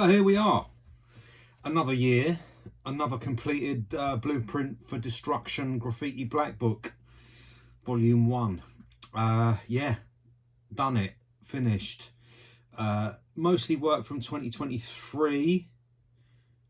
So here we are, another year, another completed blueprint for Destruction Graffiti Black Book, Volume 1. Yeah, done it, finished. Mostly work from 2023,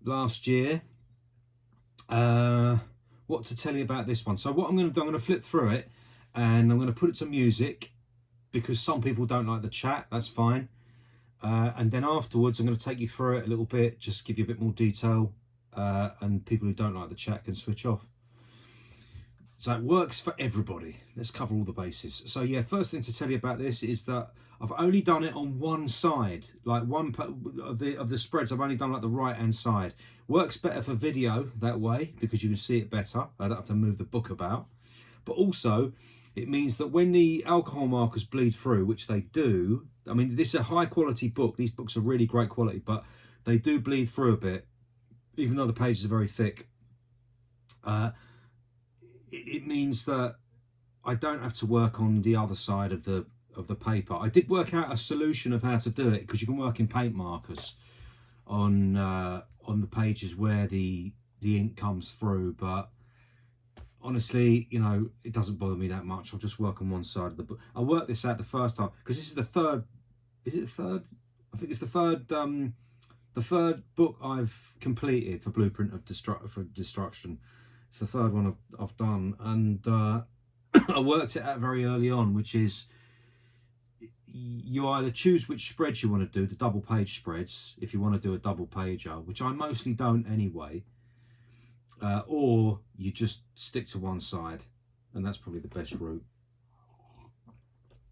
last year. What to tell you about this one? So what I'm going to do, I'm going to flip through it and I'm going to put it to music because some people don't like the chat, that's fine. And then afterwards I'm going to take you through it a little bit, just give you a bit more detail, and people who don't like the chat can switch off. So it works for everybody. Let's cover all the bases. So yeah, first thing to tell you about this is that I've only done it on one side, like one of the spreads. I've only done like the right hand side. Works better for video that way because you can see it better. I don't have to move the book about. But also it means that when the alcohol markers bleed through, which they do, I mean, this is a high quality book. These books are really great quality, but they do bleed through a bit, even though the pages are very thick. It means that I don't have to work on the other side of the paper. I did work out a solution of how to do it because you can work in paint markers on the pages where the ink comes through, but honestly, you know, it doesn't bother me that much. I'll just work on one side of the book. I worked this out the first time because this is the third. Is it the third? I think it's the third. The third book I've completed for Blueprint of Destruction. It's the third one I've done, and I worked it out very early on, which is you either choose which spreads you want to do, the double page spreads, if you want to do a double pager, which I mostly don't anyway, or you just stick to one side, and that's probably the best route.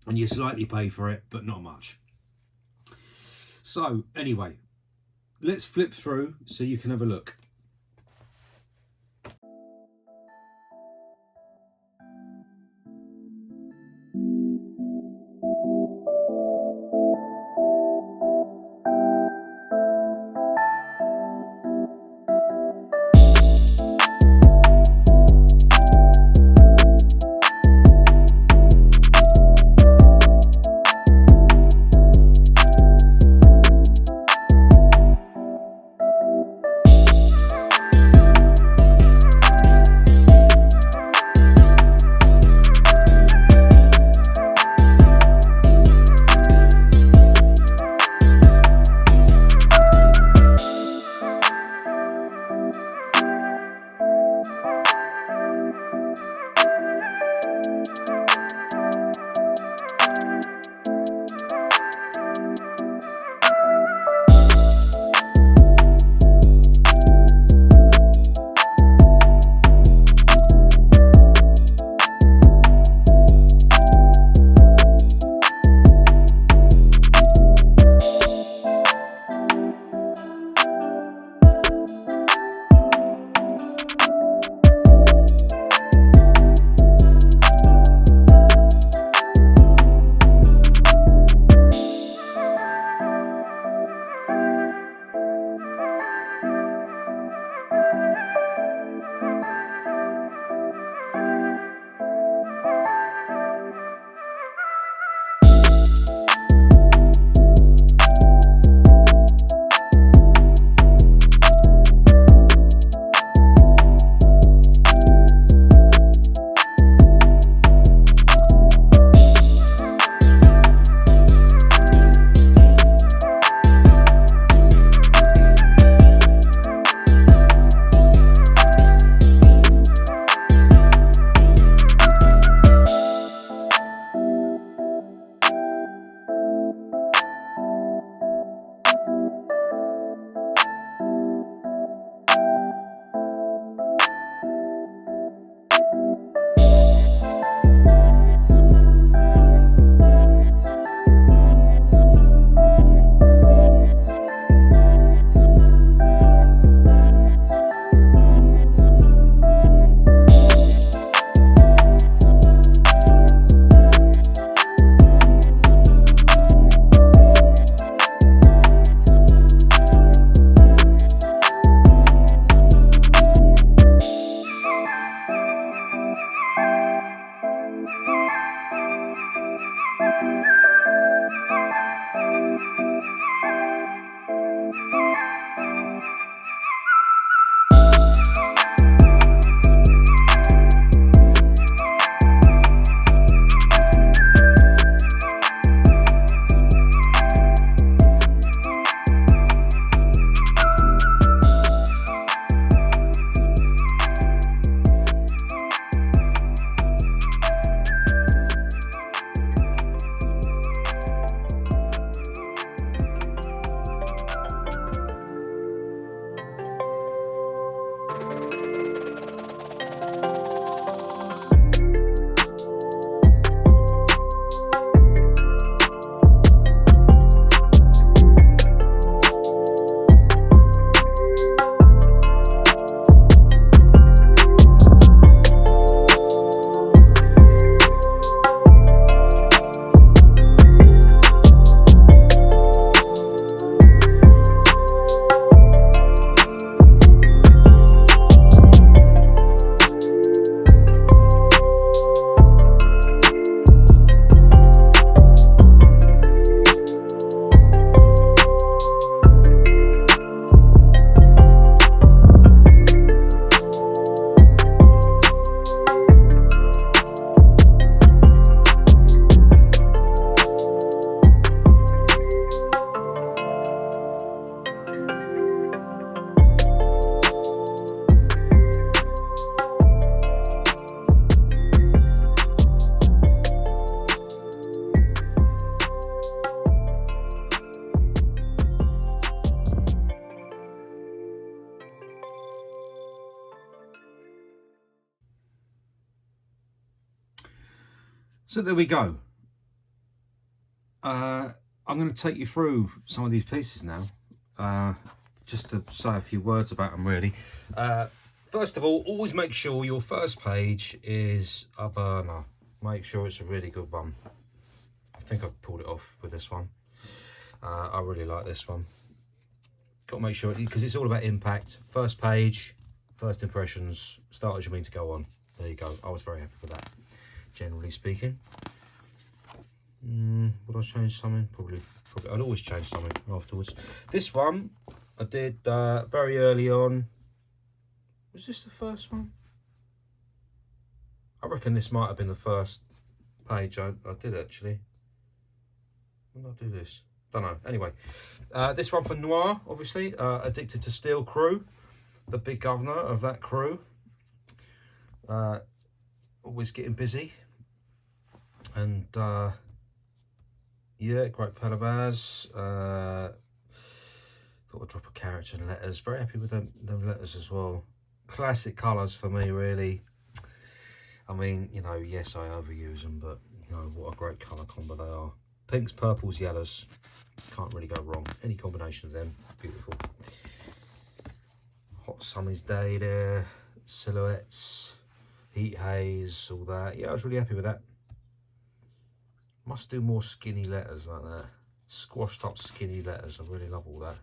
And you slightly pay for it, but not much. So anyway, let's flip through so you can have a look. So there we go. I'm going to take you through some of these pieces now, just to say a few words about them really. First of all, always make sure your first page is a burner. Make sure it's a really good one. I think I've pulled it off with this one. I really like this one. Got to make sure, because it's all about impact. First page, first impressions, start as you mean to go on. There you go. I was very happy with that, generally speaking. Would I change something? Probably. I'd always change something afterwards. This one I did very early on. Was this the first one? I reckon this might have been the first page I did actually. When did I do this? Don't know. Anyway, this one for Noir, obviously. Addicted to Steel crew, the big governor of that crew. Always getting busy. And yeah, great palabas. Thought I'd drop a character and letters. Very happy with them letters as well. Classic colours for me, really. I mean, you know, yes, I overuse them, but you know what a great colour combo they are. Pinks, purples, yellows. Can't really go wrong. Any combination of them, beautiful. Hot summer's day there. Silhouettes, heat haze, all that. Yeah, I was really happy with that. Must do more skinny letters like that. Squashed up skinny letters. I really love all that.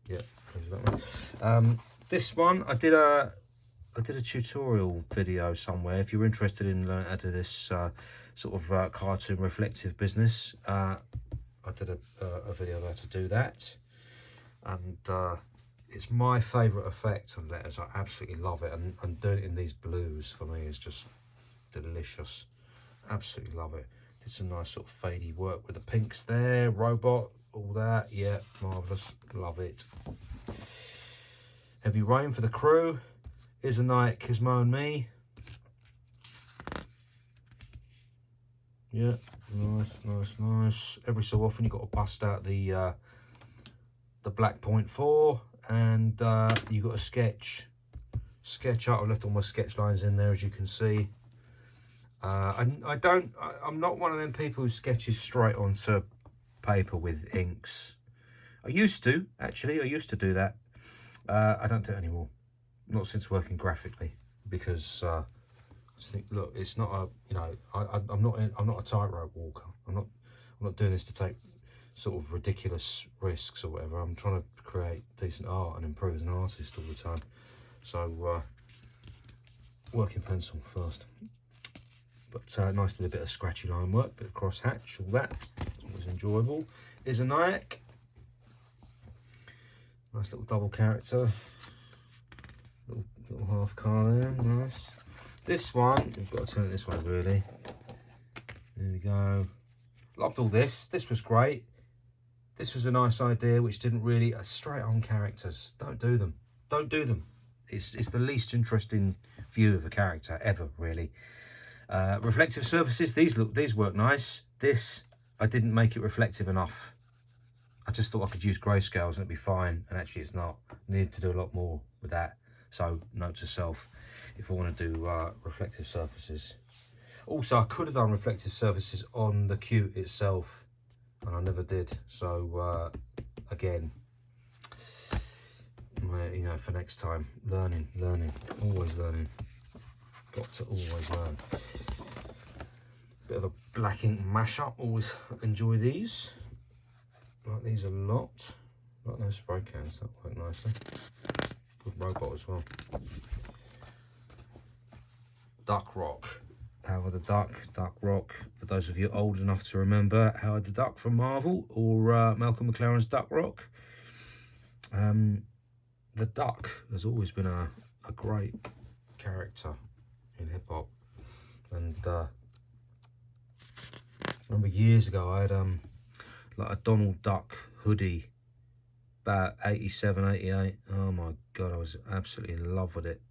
Yeah, pleased with that one. This one, I did a tutorial video somewhere. If you're interested in learning how to do this sort of cartoon reflective business, I did a video there to do that. And it's my favourite effect on letters. I absolutely love it. And doing it in these blues for me is just delicious. Absolutely love it. Did some nice sort of fadey work with the pinks there, robot, all that. Yeah, marvellous. Love it. Heavy rain for the crew. Here's a night, Gizmo and me. Yeah, nice, nice, nice. Every so often you've got to bust out the black point 4 and you've got to sketch up. I've left all my sketch lines in there, as you can see. I'm not one of them people who sketches straight onto paper with inks. I used to, actually. I used to do that. I don't do it anymore. Not since working graphically, because I just think, look, it's not a, you know, I'm not a tightrope walker. I'm not doing this to take sort of ridiculous risks or whatever. I'm trying to create decent art and improve as an artist all the time. So work in pencil first. But nice to do a bit of scratchy line work, bit of cross hatch, all that. It's always enjoyable. Here's a Nyack. Nice little double character. Little half car there, nice. This one, we've got to turn it this way really. There we go. Loved all this. This was great. This was a nice idea, which didn't really, straight on characters. Don't do them. Don't do them. It's the least interesting view of a character ever, really. Reflective surfaces, these work nice. This, I didn't make it reflective enough. I just thought I could use grayscales and it'd be fine, and actually it's not. I needed to do a lot more with that. So note to self, if I want to do reflective surfaces. Also, I could have done reflective surfaces on the cute itself, and I never did. So again, you know, for next time, learning, always learning. Got to always learn. Bit of a black ink mashup. Always enjoy these. Like these a lot. Like those spray cans, that work nicely. Good robot as well. Duck Rock. Howard the Duck, Duck Rock. For those of you old enough to remember Howard the Duck from Marvel, or Malcolm McLaren's Duck Rock. The Duck has always been a great character in hip hop, and I remember years ago I had like a Donald Duck hoodie, about 87, 88. Oh my god, I was absolutely in love with it.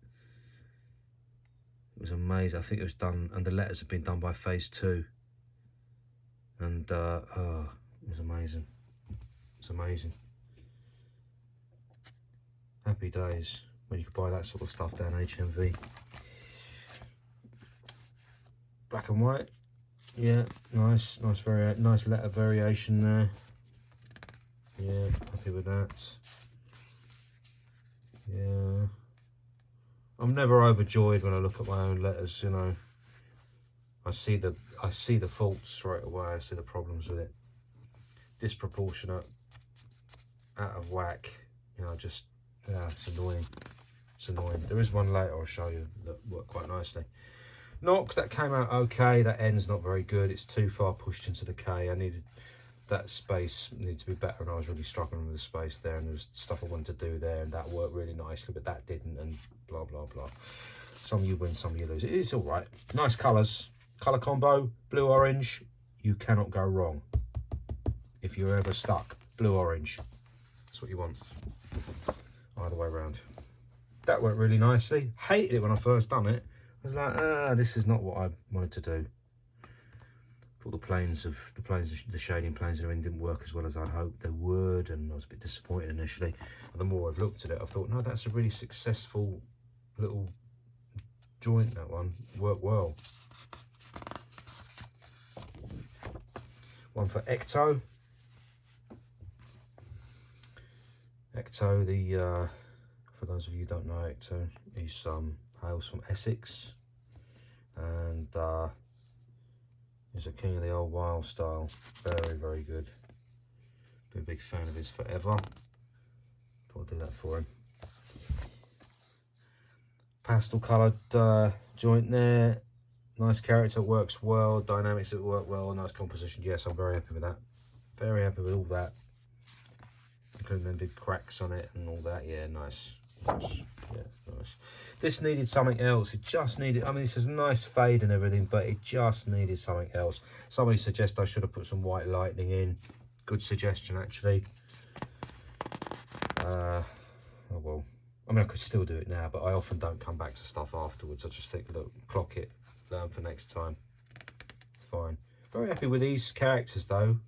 It was amazing. I think it was done, and the letters have been done by Phase 2, and oh, it was amazing. It's amazing. Happy days when you could buy that sort of stuff down HMV. black and white. Yeah, nice letter variation there. Yeah, happy with that. Yeah, I'm never overjoyed when I look at my own letters. You know, I see the faults straight away. I see the problems with it. Disproportionate, out of whack. You know, just it's annoying. It's annoying. There is one later I'll show you that worked quite nicely. Knock, that came out okay. That end's not very good. It's too far pushed into the K. I needed that space needed to be better, and I was really struggling with the space there, and there was stuff I wanted to do there, and that worked really nicely, but that didn't, and blah blah blah. Some you win, some you lose. It's all right. Nice colours, colour combo, blue orange. You cannot go wrong if you're ever stuck. Blue orange. That's what you want. Either way around. That worked really nicely. Hated it when I first done it. I was like, this is not what I wanted to do. Thought the shading planes in didn't work as well as I'd hoped they would, and I was a bit disappointed initially. But the more I've looked at it, I thought, no, that's a really successful little joint. That one worked well. One for Ecto. Ecto, for those of you who don't know Ecto, he's hails from Essex, and he's a king of the old wild style. Very, very good. Been a big fan of his forever. Thought I'd do that for him. Pastel coloured joint there. Nice character, works well. Dynamics that work well. Nice composition. Yes, I'm very happy with that. Very happy with all that. Including them big cracks on it and all that. Yeah, nice. Nice. Yeah, nice. This needed something else. It just needed, I mean, this is a nice fade and everything, but it just needed something else. Somebody suggested I should have put some white lightning in. Good suggestion, actually. Oh well. I mean, I could still do it now, but I often don't come back to stuff afterwards. I just think, look, clock it, learn for next time. It's fine. Very happy with these characters, though.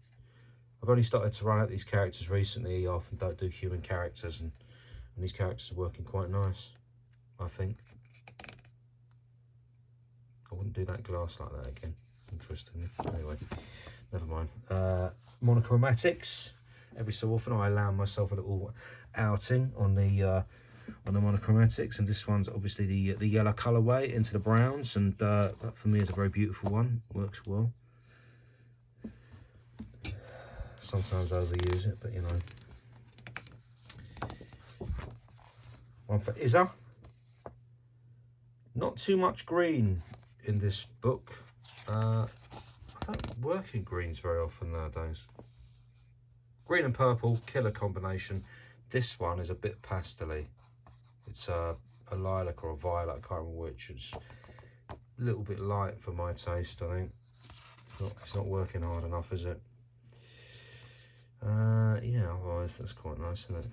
I've only started to run out these characters recently. I often don't do human characters, and these characters are working quite nice, I think. I wouldn't do that glass like that again. Interesting. Anyway, never mind. Monochromatics. Every so often I allow myself a little outing on the monochromatics, and this one's obviously the yellow colourway into the browns, and that for me is a very beautiful one. Works well. Sometimes overuse it, but you know. One for Izza. Not too much green in this book. I don't work in greens very often nowadays. Green and purple, killer combination. This one is a bit pastel-y. It's a lilac or a violet, I can't remember which. It's a little bit light for my taste, I think. It's not working hard enough, is it? Yeah, otherwise that's quite nice, isn't it?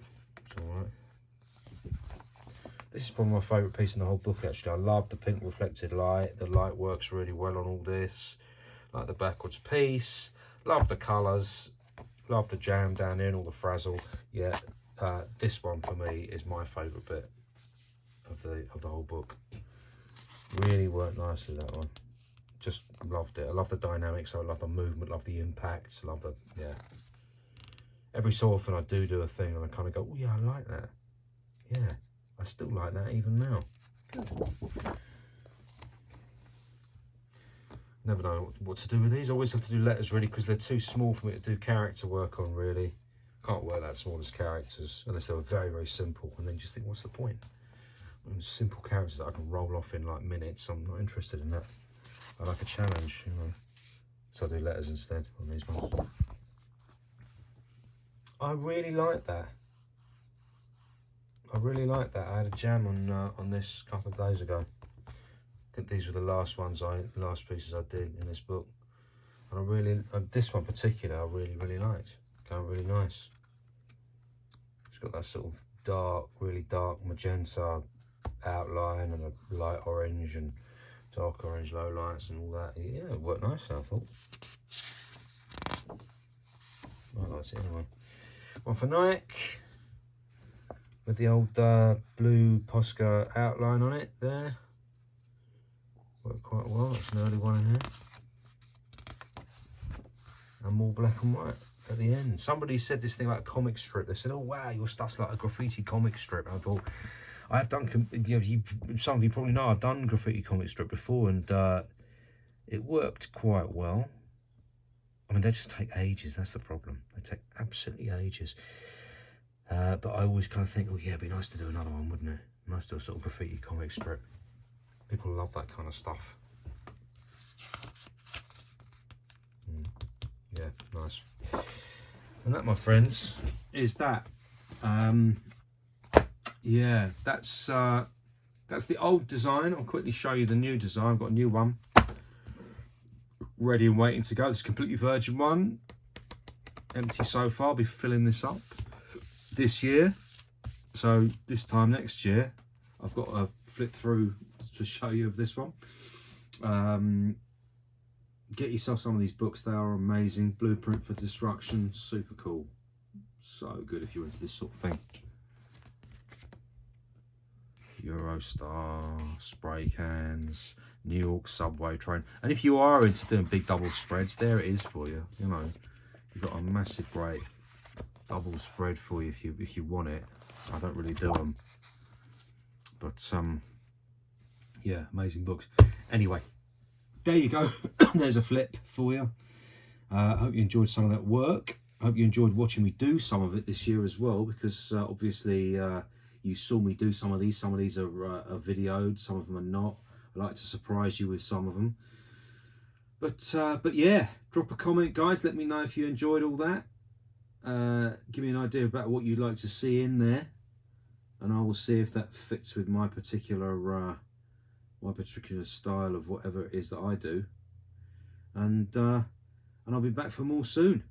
It's alright. This is probably my favourite piece in the whole book, actually. I love the pink reflected light. The light works really well on all this. Like the backwards piece. Love the colours. Love the jam down here and all the frazzle. Yeah, this one for me is my favourite bit of the whole book. Really worked nicely, that one. Just loved it. I love the dynamics. I love the movement. Love the impacts. I love the, yeah. Every so often I do a thing and I kind of go, oh yeah, I like that. Yeah, I still like that even now. Good. Never know what to do with these. I always have to do letters really because they're too small for me to do character work on really. Can't work that small as characters unless they were very, very simple. And then you just think, what's the point? Simple characters that I can roll off in like minutes. I'm not interested in that. I like a challenge, you know. So I do letters instead on these ones. I really like that. I really like that. I had a jam on this a couple of days ago. I think these were the last pieces I did in this book. And I really, this one particular, I really liked. Going really nice. It's got that sort of dark, really dark magenta outline and a light orange and dark orange low lights and all that. Yeah, it worked nicely, I thought. I liked it anyway. One for Nike with the old blue Posca outline on it there. worked quite well. It's an early one in here. And more black and white at the end. Somebody said this thing about a comic strip. They said, oh wow, your stuff's like a graffiti comic strip. And I thought, I have done, some of you probably know I've done graffiti comic strip before, and it worked quite well. I mean, they just take ages, that's the problem. They take absolutely ages. But I always kind of think, oh yeah, it'd be nice to do another one, wouldn't it? Nice to do a sort of graffiti comic strip. People love that kind of stuff. Yeah, nice. And that, my friends, is that. Yeah, that's the old design. I'll quickly show you the new design. I've got a new one ready and waiting to go. This completely virgin one, empty so far. I'll be filling this up this year, so this time next year I've got a flip through to show you of this one. Get yourself some of these books. They are amazing. Blueprint for Destruction, super cool, so good if you're into this sort of thing. Eurostar, spray cans, New York subway train. And if you are into doing big double spreads, there it is for you. You know, you've got a massive great double spread for you if you want it. I don't really do them, but yeah, amazing books. Anyway, there you go. There's a flip for you. I hope you enjoyed some of that work. I hope you enjoyed watching me do some of it this year as well, because obviously you saw me do some of these. Some of these are videoed, some of them are not. I like to surprise you with some of them. But yeah, drop a comment, guys. Let me know if you enjoyed all that. Give me an idea about what you'd like to see in there, and I will see if that fits with my particular style of whatever it is that I do. And I'll be back for more soon.